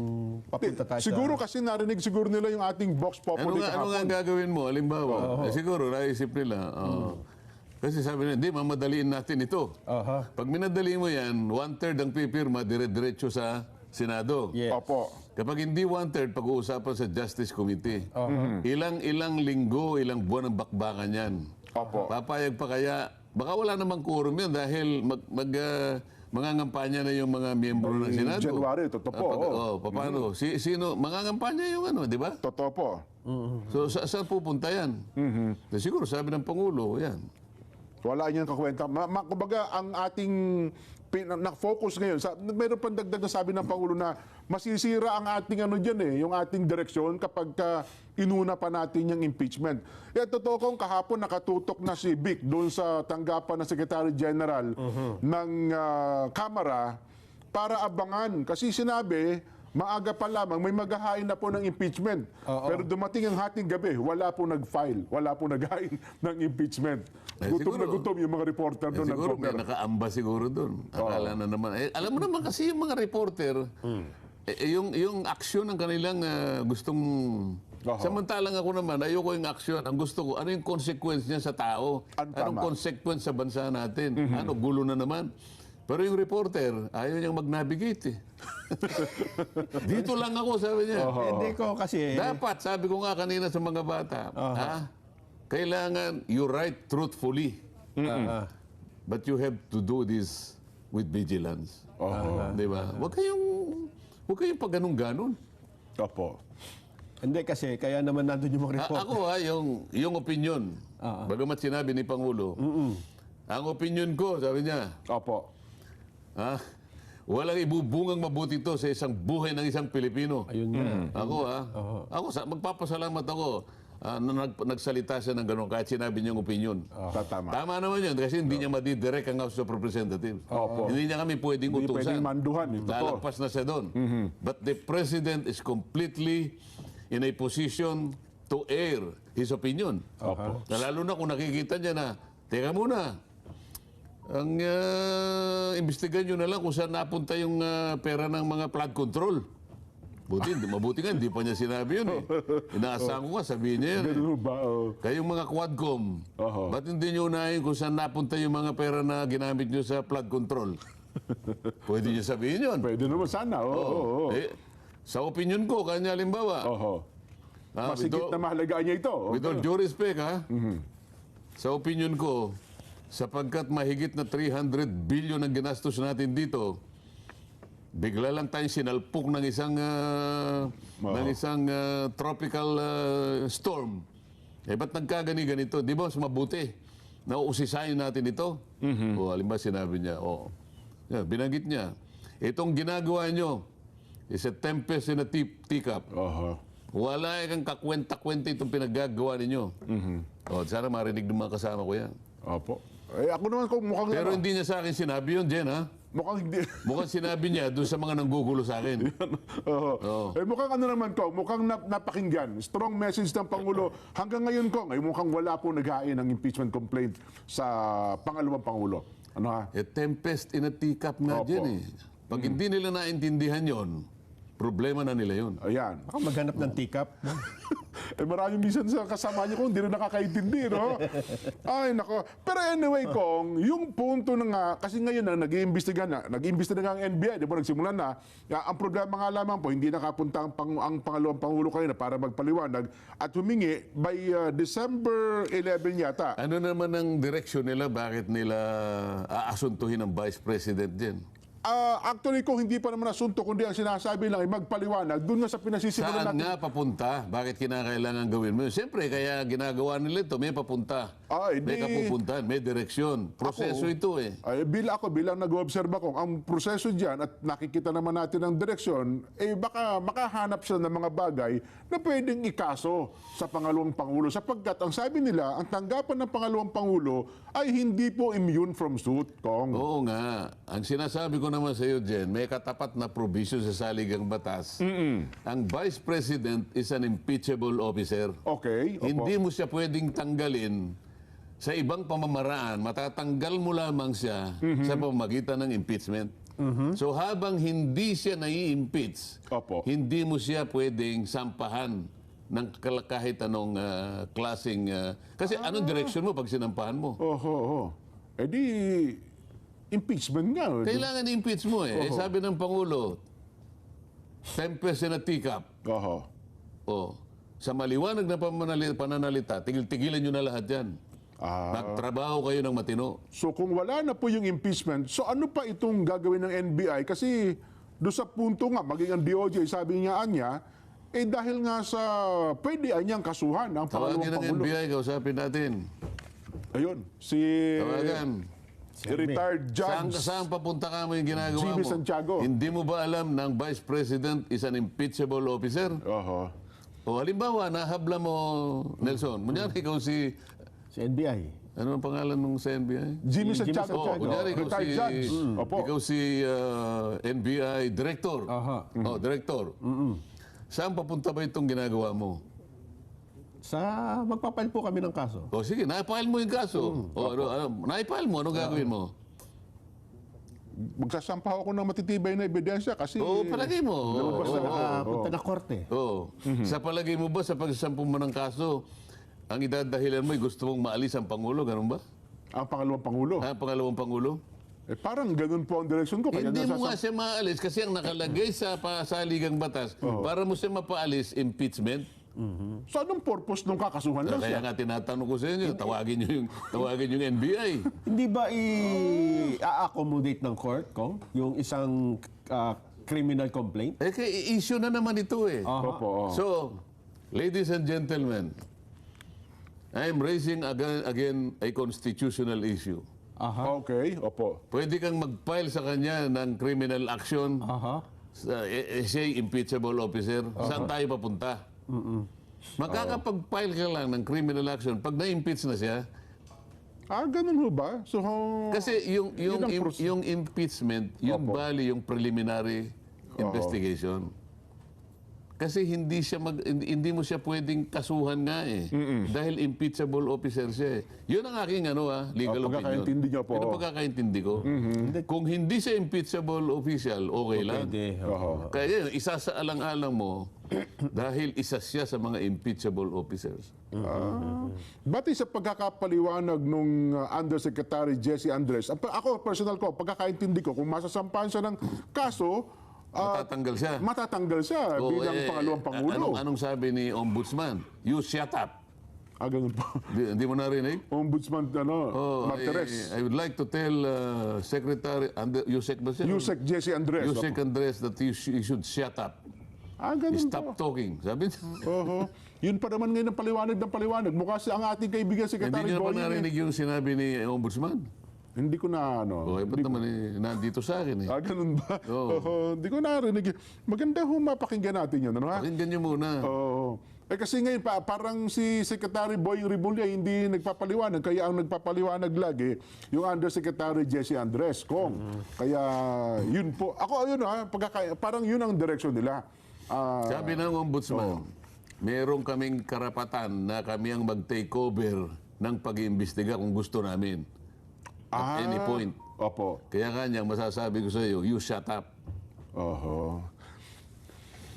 papunta tayo Siguro kasi narinig siguro nila yung ating Vox Populi Ano nga ang gagawin mo? Halimbawa, siguro naisip nila, kasi sabi nila, hindi, mamadaliin natin ito. Pag minadali mo yan, 1/3 ang pipirma, dire-diretso sa Senado. Yes. Opo. Kapag hindi 1/3, pag-uusapan sa Justice Committee. Ilang linggo, ilang buwan ang bakbakan yan. Opo. Papayag pa kaya, baka wala namang quorum yan dahil mangangampanya na yung mga miyembro ng Senado. January, totoo po. Paano? Sino? Mangangampanya yung di ba? Totoo po. So, saan pupunta yan? Siguro, sabi ng Pangulo, yan. Wala niyang kakwenta. Kumbaga, ang ating na-focus ngayon, meron pang dagdag na sabi ng Pangulo na masisira ang ating yung ating direksyon kapag inuna pa natin yung impeachment. Totoo kong kahapon nakatutok na si Vic doon sa tanggapan ng Secretary General ng Kamara para abangan. Kasi sinabi, maaga pa lamang, may maghahain na po ng impeachment. Pero dumating ang hating gabi, wala po nag-file, wala po naghain ng impeachment. Gutom na gutom yung mga reporter doon. Siguro may nakaamba siguro doon. Akala na naman. Alam mo naman kasi yung mga reporter, yung aksyon ng kanilang gustong... Samantalang ako naman, ayoko yung aksyon. Ang gusto ko, ano yung consequence niya sa tao? Anong consequence sa bansa natin? Ano, gulo na naman? Pero yung reporter, ayaw niyang mag-navigate eh. Dito lang ako, sabi niya. Hindi ko kasi... Dapat, sabi ko nga kanina sa mga bata, kailangan you write truthfully. But you have to do this with vigilance. Oho. Di ba? Huwag kayong pag ganun-ganon. Opo. Hindi kasi, kaya naman nandun yung mga report. Ako yung opinion, bagamat sinabi ni Pangulo, ang opinion ko, sabi niya, Opo. walang ibubungang mabuti to sa isang buhay ng isang Pilipino. Ayun nga. Magpapasalamat ako na nagsalita siya ng gano'n kahit sinabi niyang opinion. Tama. Tama naman yun kasi hindi niya madidirect ang House of Representatives. Opo. Hindi niya kami pwedeng Hindi utusan. pwedeng manduhan. Ito po. Lalagpas na siya doon. But the President is completely in a position to air his opinion. Opo. Lalo na kung nakikita niya na, teka muna, ang imbestigan nyo na lang kung saan napunta yung pera ng mga flood control. Mabuti nga, hindi pa niya sinabi yun eh. Inaasahan ko nga, sabihin niya yun eh. Ganun ba? Oh. Kayong mga Quadcom, Oho. ba't hindi nyo unahin kung saan napunta yung mga pera na ginamit nyo sa flood control? Pwede niyo sabihin yun. Pwede naman sana. Oo. Sa opinion ko, kanya halimbawa, Oho. ah, Masigit with na mahalagaan niya ito. all- with all due respect, sa opinion ko, sapagkat mahigit na 300 billion ang ginastos natin dito, bigla lang tayong sinalpok ng isang tropical storm. Ba't nagkagani-ganito? Di ba mas mabuti na uusisayin natin ito? O, halimbawa sinabi niya, binanggit niya, itong ginagawa nyo is a tempest in a teacup. Oho. Wala kang kakwenta-kwenta itong pinaggagawa ninyo. Sana marinig ng mga kasama ko yan. Opo. Ako naman kung mukhang Pero hindi niya sa akin sinabi yun, Jen, ha? mukhang hindi. Mukhang sinabi niya doon sa mga nanggugulo sa akin. Oo. Mukhang ano naman ko, mukhang napakinggan. Strong message ng Pangulo. Hanggang ngayon ko, mukhang wala po naghain ng impeachment complaint sa pangalawang Pangulo. Ano ha? Tempest in a teacup nga, Opo. Jen, eh. Pag hindi nila naintindihan yon, problema na nila yon. Ayan. Baka maghanap ng teacup. No? Maraming minsan sa kasama niyo kung hindi rin nakakaintindi, no? Ay, nako. Pero anyway, Kong, yung punto na nga, kasi ngayon na nag-iimbestiga na ang NBI, di ba, nagsimulan na, ang problema nga lamang po, hindi nakapunta ang pangalawang Pangulo kanina para magpaliwanag at humingi by December 11 yata. Ano naman ang direksyon nila? Bakit nila aasuntuhin ang Vice President din? Actually, kung hindi pa naman asunto, kundi ang sinasabi lang ay magpaliwanag, doon nga sa pinasisimulan Saan natin. nga papunta? Bakit kinakailangan gawin mo yun? Siyempre, kaya ginagawa nila ito, may papunta. Hindi. May kapupuntahan, may direksyon. Proseso ito eh. Bilang nag-obserba ko, ang proseso dyan at nakikita naman natin ang direksyon, baka makahanap siya ng mga bagay na pwedeng ikaso sa pangalawang Pangulo. Sapagkat ang sabi nila, ang tanggapan ng pangalawang Pangulo ay hindi po immune from suit, Kong. Oo nga. Ang sinasabi ko naman sa iyo, Jen, may katapat na provision sa saligang batas. Ang Vice President is an impeachable officer. Okay. Opo. Hindi mo siya pwedeng tanggalin sa ibang pamamaraan. Matatanggal mo lamang siya sa pamamagitan ng impeachment. So habang hindi siya nai-impeach, Opo. hindi mo siya pwedeng sampahan ng kahit anong klaseng... kasi anong direksyon mo pag sinampahan mo? Oho. Di impeachment nga. Kailangan i-impeach mo eh. Sabi ng Pangulo, tempest in a teacup. Oho. Sa maliwanag na pananalita, tigil-tigilan nyo na lahat yan. Magtrabaho kayo ng matino. So kung wala na po yung impeachment, so ano pa itong gagawin ng NBI? Kasi doon sa punto nga, maging ang DOJ, sabi niya dahil nga sa pwede niyang kasuhan ang pangalawang Tawagin ng Pangulo. NBI, kausapin natin. Ayun, si Tawagan. retired judge. Saan papunta ka mo yung ginagawa Jimmy mo? Santiago. Hindi mo ba alam na ang Vice President is an impeachable officer? Oho. O halimbawa, nahabla mo, Nelson. Kunyari ikaw si... Si NBI. Ano ang pangalan ng sa NBI? Jimmy Jimmy Santiago. Santiago. Kunyari ikaw Retired judge. Opo. ikaw si NBI Director. Aha. Director. Saan papunta ba itong ginagawa mo? Magpapail po kami ng kaso. O sige, naipile mo yung kaso. Naipile mo, anong gagawin mo? Magsasampahan ako ng matitibay na ebidensya kasi... Palagay mo. Basta nakapunta na korte. Sa palagay mo ba, sa pagsasampo mo ng kaso, ang idadahilan mo ay gusto mong maalis ang Pangulo, ganun ba? Ang pangalawang Pangulo. Ang pangalawang Pangulo? Parang ganun po ang direksyon ko. Kaya Hindi mo nga siya maalis kasi ang nakalagay sa pasaligang batas, para mo siya mapaalis, impeachment. So anong purpose nung kakasuhan lang Kaya siya? nga tinatanong ko sa inyo, tawagin yung NBI. Hindi ba i-accommodate ng court, Kong, yung isang criminal complaint? Eh, kaya issue na naman ito eh. Opo. So, ladies and gentlemen, I am raising again a constitutional issue. Okay, opo. Pwede kang mag-file sa kanya ng criminal action. Siya impeachable officer. Saan tayo papunta? Makakapag-file ka lang ng criminal action pag na-impeach na siya. Ganun ho ba? So, Kasi Yun ang yung impeachment, yung Opo. bali yung preliminary investigation. Kasi hindi mo siya pwedeng kasuhan nga eh. Dahil impeachable officer siya eh. Yun ang aking legal opinion. pagkakaintindi niyo po. Yun ang pagkakaintindi ko. Kung hindi siya impeachable official, okay lang. Pwede. Kaya yun, isa sa alang-alang mo, dahil isa siya sa mga impeachable officers. Bati sa pagkakapaliwanag nung Undersecretary Jesse Andres, ako personal ko, pagkakaintindi ko, kung masasampahan siya ng kaso, Matatanggal siya. matatanggal siya bilang pangalawang pangulo. Anong sabi ni Ombudsman? You shut up. Ganun po. Hindi mo narinig? Ombudsman, Martires. I would like to tell Secretary Yusek ba siya? Yusek Jesse Andres. Yusek Andres that you should shut up. Ganun Stop po. talking. Sabi niya. Yun pa naman ngayon ang paliwanag ng paliwanag. Mukha siya ang ating kaibigan, Hindi Secretary niyo pa Boying. narinig yung sinabi ni Ombudsman? Hindi ko na, Ba't naman nandito sa akin eh? Ganun ba? Oo. Hindi ko narinig. Maganda mapakinggan natin yun. Ano, ha? Pakinggan niyo muna. Oo. Kasi ngayon, parang si Secretary Boying Rimulya hindi nagpapaliwanag. Kaya ang nagpapaliwanag lagi, yung Undersecretary Jesse Andres, Kong. Kaya yun po. Ako, yun parang yun ang direksyon nila. Sabi ng Ombudsman, merong kaming karapatan na kami ang mag-take over ng pag-iimbestiga kung gusto namin. At any point. Opo. Kaya kanya, masasabi ko sa iyo, you shut up.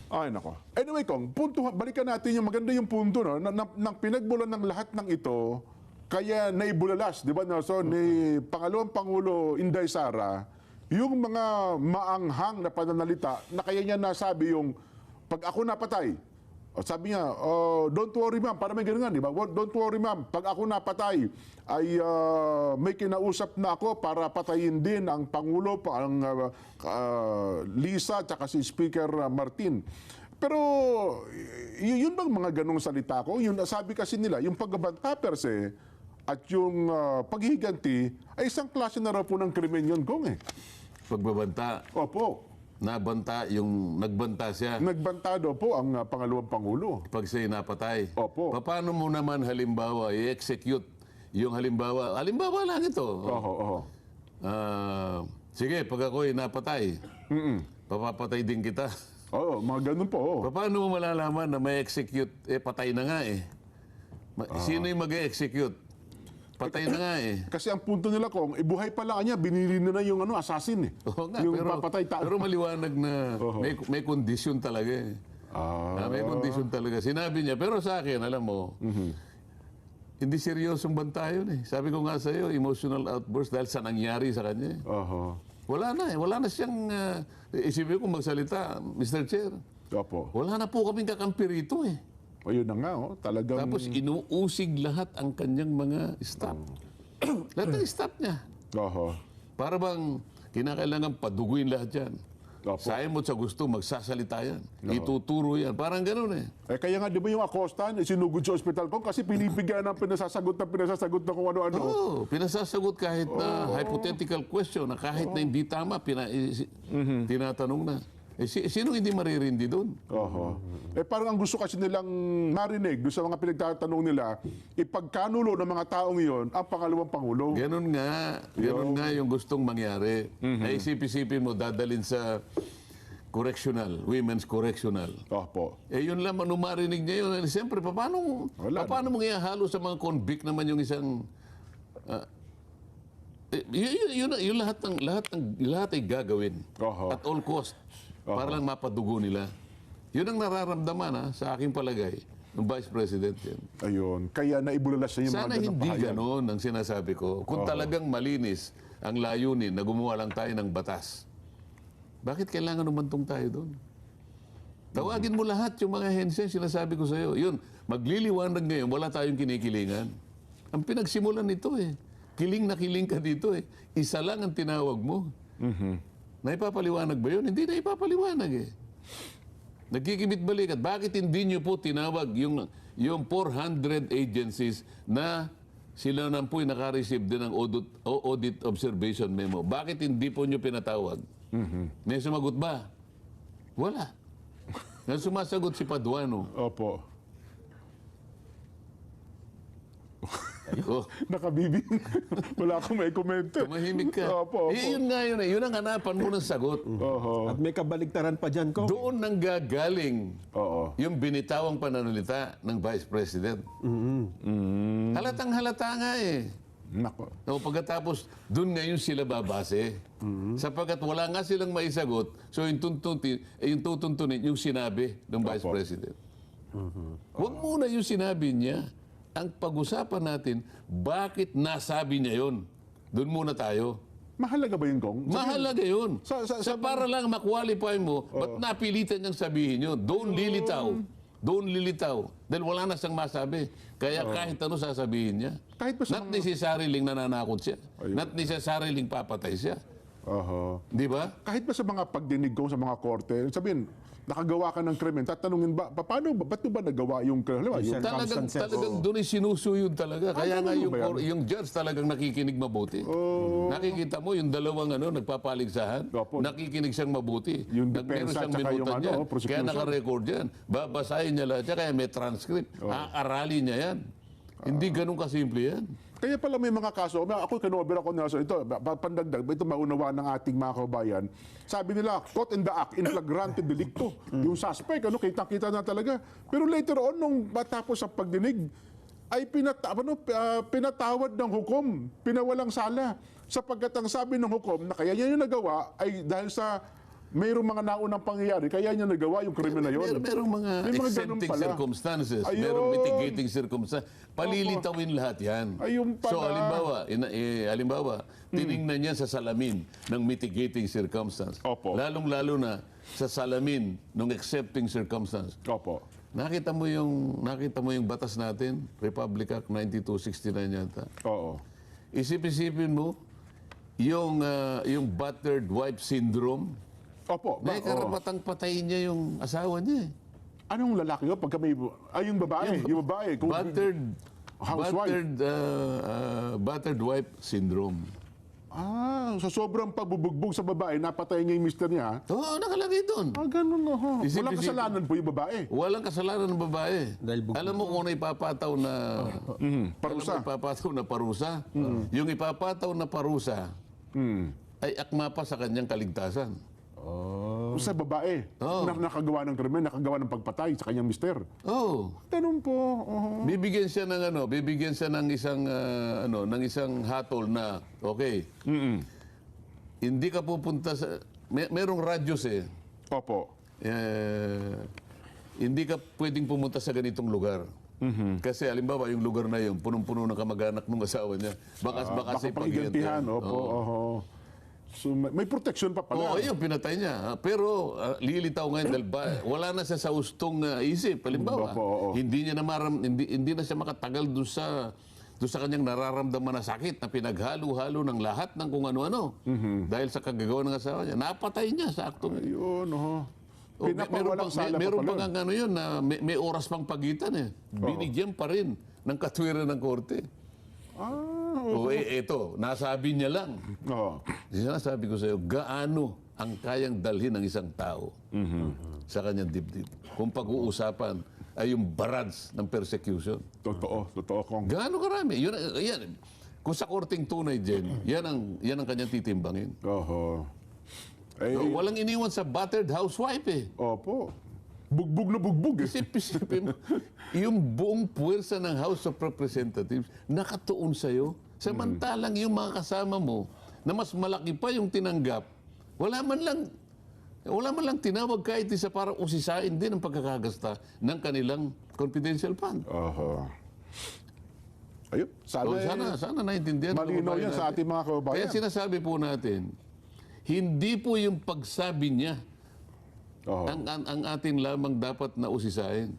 Ay, nako. Anyway, Kong, balikan natin yung maganda yung punto, no? Nang pinagbulan ng lahat ng ito, kaya naibulalas, di ba, Nelson, ni pangalawang Pangulo Inday Sara, yung mga maanghang na pananalita na kaya niya nasabi yung, pag ako napatay, sabi niya, don't worry ma'am, para may ganun nga, di ba? Don't worry ma'am, pag ako napatay, ay may kinausap na ako para patayin din ang Pangulo, ang Lisa, tsaka si Speaker Martin. Pero, yun bang mga ganong salita ko? Yun, sabi kasi nila, yung pagbabanta per se, at yung paghihiganti, ay isang klase na raw po ng krimen yun, Kong eh. Pagbabanta, Opo. nagbanta siya Nagbanta daw po ang pangalawang Pangulo. pag siya'y napatay. Opo. Paano mo naman halimbawa i-execute yung halimbawa lang ito. Sige, pag ako'y napatay, papapatay din kita. Mga ganun po. Paano mo malalaman na may execute, patay na nga eh. Sino yung mag-execute? Patay na nga eh. Kasi ang punto nila, Kong, ibuhay pa lang niya, binili na yung assassin eh. Oo nga, yung pero, papatay tao. pero maliwanag na may kondisyon talaga eh. May kondisyon talaga. Sinabi niya, pero sa akin, alam mo, hindi seryosong banta yun eh. Sabi ko nga sa iyo, emotional outburst dahil sa nangyari sa kanya. Wala na siyang, isipin ko magsalita, Mr. Chair. Opo. Wala na po kaming kakampi rito eh. Ayun na nga, talagang... Tapos inuusig lahat ang kanyang mga staff. Lahat ng staff niya. Para bang kinakailangan paduguin lahat yan. Sa mo sa gusto, magsasalita yan. Ituturo yan. Parang gano'n eh. Kaya nga, di ba yung Acosta, sinugod sa ospital ko kasi pinipigyan ng pinasasagot na kung ano-ano. Oo, pinasasagot kahit na hypothetical question na kahit na hindi tama, tinatanong na. Sino hindi maririndi doon? Parang ang gusto kasi nilang marinig doon sa mga pinagtatanong nila, ipagkanulo ng mga taong iyon ang pangalawang Pangulo. Ganun nga yung gustong mangyari. Ay isip-isipin mo, dadalin sa correctional, women's correctional. Opo. Yun lang, nung marinig niya yun, siyempre, paano mong ihahalo sa mga convict naman yung isang... yun lahat ay gagawin. At all cost. Para lang mapadugo nila. Yun ang nararamdaman sa aking palagay ng Vice President yan. Ayun. Kaya naibulalas niya yung Sana mga ganang hindi pahayag. ganon ang sinasabi ko. Kung talagang malinis ang layunin na gumawa lang tayo ng batas, bakit kailangan umantong tayo doon? Tawagin mo lahat yung mga ahensya, sinasabi ko sa'yo. Yun, magliliwanag ngayon, wala tayong kinikilingan. Ang pinagsimulan nito kiling na kiling ka dito Isa lang ang tinawag mo. Naipapaliwanag ba yun? Hindi na ipapaliwanag Nagkikibit balikat. Bakit hindi nyo po tinawag yung 400 agencies na sila na po'y naka-receive din ng audit observation memo? Bakit hindi po nyo pinatawag? May sumagot ba? Wala. Sumasagot si Paduano. Opo. Oh, Nakabibing. Wala akong may komento. tumahimik ka. Opo, opo. Yun nga yun Yun ang hanapan mo ng sagot. Oho. At may kabaligtaran pa dyan, Kong. Doon nang gagaling Oo. yung binitawang pananalita ng Vice President. Halatang halata nga Nako. O pagkatapos, doon ngayon sila babase. Sapagkat wala nga silang maisagot, so yung tutuntunin yung sinabi ng Vice Opo. President. Huwag muna yung sinabi niya. Ang pag-usapan natin, bakit nasabi niya yun? Doon muna tayo. Mahalaga ba yun, Kong? Mahalaga yun. Sa Para lang ma-qualify mo, ba't napilitan niyang sabihin yun? Doon lilitaw. Doon lilitaw. Dahil wala na siyang masabi. Kaya kahit ano sasabihin niya. Kahit ba sa Not necessarily nananakot siya. Ayun. Not necessarily papatay siya. Oho. Di ba? Kahit ba sa mga pagdinig ko sa mga korte, sabihin, nakagawa ka ng krimen, tatanungin ba, paano ba, ba't mo ba nagawa yung krimen? Yung Circumstances. Talagang doon ay sinusuyod talaga. Kaya nga ganun ba yan? yung judge talagang nakikinig mabuti. Nakikita mo yung dalawang nagpapaligsahan, Opo. nakikinig siyang mabuti. Yung Meron depensa siyang at saka yung minutan yan. prosecution. Kaya naka-record yan. Babasahin niya lahat yan, kaya may transcript. Aaralin niya yan. Hindi ganun kasimple yan. Kaya pala may mga kaso, ako kanover ako na ito, pandagdag, ito maunawa ng ating mga kabayan. Sabi nila, caught in the act, in flagrante delicto. Yung suspect, kitang-kita na talaga. Pero later on, nung matapos sa pagdinig, ay pinatawad ng hukom, pinawalang sala. Sapagkat ang sabi ng hukom na kaya niya yung nagawa ay dahil sa mayroong mga naunang pangyayari, kaya niya nagawa yung krimen na yun. Merong mga May mga ganun exempting pala. circumstances. Ayun. Merong mitigating circumstances. Palilitawin lahat yan. Ayun pala. So, halimbawa, tiningnan niya sa salamin ng mitigating circumstance. Opo. Lalong-lalo na sa salamin ng accepting circumstance. Opo. Nakita mo yung batas natin, Republic Act 9269 yata. Oo. Isip-isipin mo, yung battered wife syndrome, Opo. may karapatang patayin niya yung asawa niya Anong lalaki ko? Pagka may... yung babae. Yung babae. Kung, housewife. Battered wife syndrome. So sobrang pagbubugbog sa babae, napatay niya yung mister niya. Oo, nakalagay doon. Ganun ho. Isip- Walang isip- kasalanan po yung babae. Walang kasalanan ng babae. Dahil bugbog. Alam mo kung ano ipapataw na... Parusa. Alam mo ipapataw na parusa? Yung ipapataw na parusa ay akma pa sa kanyang kaligtasan. Sa babae. Oo. Nakagawa ng krimen, nakagawa ng pagpatay sa kanyang mister. Oh, Ganun po. Oo. bibigyan siya ng isang hatol na okay. Hindi ka pupunta sa merong radius Opo. hindi ka pwedeng pumunta sa ganitong lugar. Kasi halimbawa yung lugar na yun, punong-puno ng kamag-anak ng asawa niya. Baka Baka sa pagigantihan. Opo. Oho. So may protection pa Oo, pala. ayun, pinatay niya. Pero lilitaw ngayon dahil wala na siya sa hustong isip. Halimbawa, Opo, oo. hindi na siya makatagal doon sa kanyang nararamdaman na sakit na pinaghalo-halo ng lahat ng kung ano-ano. Dahil sa kagagawa ng asawa niya. Napatay niya sa aktong. Ayun, oho. O, Pinapawalang sala pa meron pala. pang ano yun na may oras pang pagitan Binigyan pa rin ng katwiran ng korte. Ito, nasabi niya lang. Oo. Sinasabi ko sa iyo, gaano ang kayang dalhin ng isang tao sa kanyang dibdib. Kung pag-uusapan ay yung barrage ng persecution. Totoo kong. Gaano karami? Yan. Kung sa korting tunay, Jen, yan ang kanyang titimbangin. Oho. Walang iniwan sa battered housewife Opo. Bugbog na bugbog. Isip-isipin mo, yung buong puwersa ng House of Representatives nakatuon sa'yo. Samantalang yung mga kasama mo na mas malaki pa yung tinanggap, wala man lang tinawag kahit isa para usisain din ang pagkakagasta ng kanilang confidential fund. Oho. Ayun. Sana naintindihan. ng Malinaw kababayan yan sa natin. ating mga kababayan. Kaya sinasabi po natin, hindi po yung pagsabi niya Oo. Ang atin lamang dapat na usisahin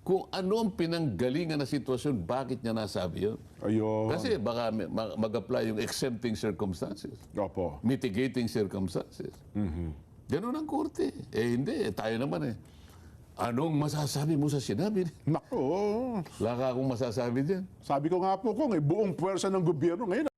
kung ano ang pinanggalingan na sitwasyon, bakit niya nasabi yun. Ayun. Kasi baka mag-apply yung exempting circumstances, Opo. mitigating circumstances. Ganun ang korte. Hindi. Tayo naman eh. Anong masasabi mo sa sinabi? Nako. Wala ka akong masasabi dyan. Sabi ko nga po kung buong puwersa ng gobyerno ngayon